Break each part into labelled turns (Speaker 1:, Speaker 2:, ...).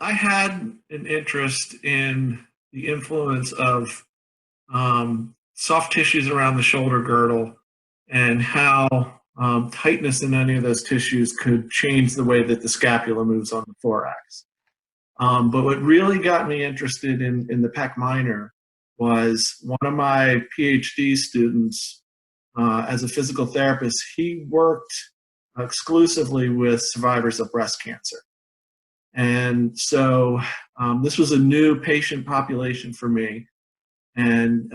Speaker 1: I had an interest in the influence of soft tissues around the shoulder girdle and how tightness in any of those tissues could change the way that the scapula moves on the thorax. But what really got me interested in the pec minor was one of my PhD students as a physical therapist. He worked exclusively with survivors of breast cancer. And so this was a new patient population for me. And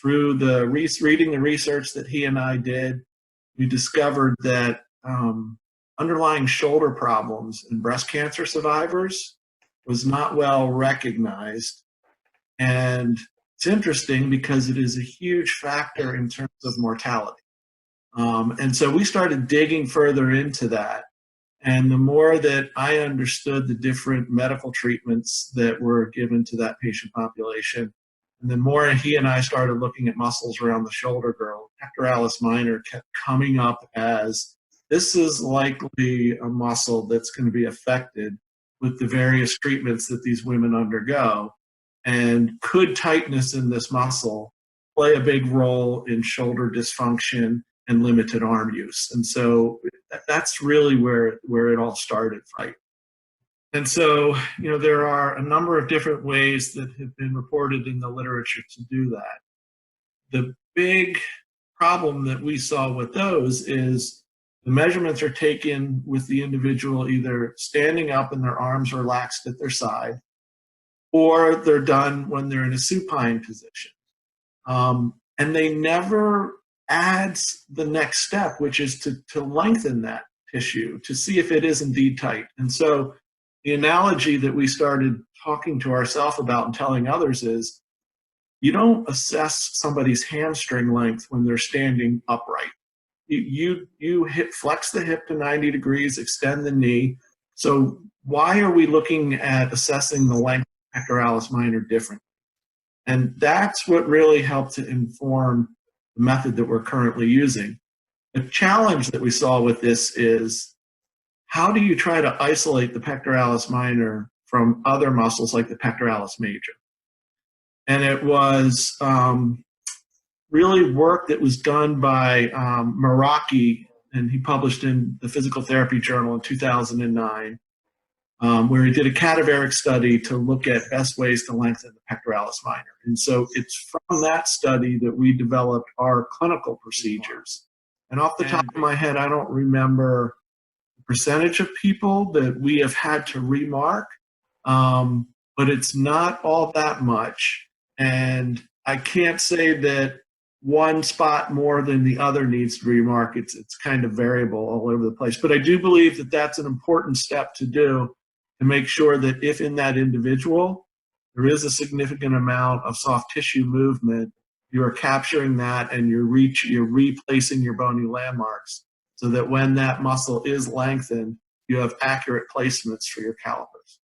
Speaker 1: through the reading the research that he and I did, we discovered that underlying shoulder problems in breast cancer survivors was not well recognized. And it's interesting because it is a huge factor in terms of mortality. And so we started digging further into that. And the more that I understood the different medical treatments that were given to that patient population, and the more he and I started looking at muscles around the shoulder girdle, pectoralis minor kept coming up as this is likely a muscle that's going to be affected with the various treatments that these women undergo. And could tightness in this muscle play a big role in shoulder dysfunction and limited arm use? And so that's really where it all started, right? And so, there are a number of different ways that have been reported in the literature to do that. The big problem that we saw with those is the measurements are taken with the individual either standing up and their arms relaxed at their side, or they're done when they're in a supine position. And they never adds the next step, which is to lengthen that tissue to see if it is indeed tight. And so the analogy that we started talking to ourselves about and telling others is, you don't assess somebody's hamstring length when they're standing upright. You flex the hip to 90 degrees, extend the knee. So why are we looking at assessing the length of pectoralis minor differently? And that's what really helped to inform the method that we're currently using. The challenge that we saw with this is, how do you try to isolate the pectoralis minor from other muscles like the pectoralis major? And it was really work that was done by Meraki, and he published in the Physical Therapy Journal in 2009, where he did a cadaveric study to look at best ways to lengthen the pectoralis minor. And so it's from that study that we developed our clinical procedures. And off the top of my head, I don't remember the percentage of people that we have had to remark, but it's not all that much. And I can't say that one spot more than the other needs to be remarked. It's kind of variable all over the place. But I do believe that that's an important step to do, to make sure that if in that individual there is a significant amount of soft tissue movement, you are capturing that and you're replacing your bony landmarks so that when that muscle is lengthened, you have accurate placements for your calipers.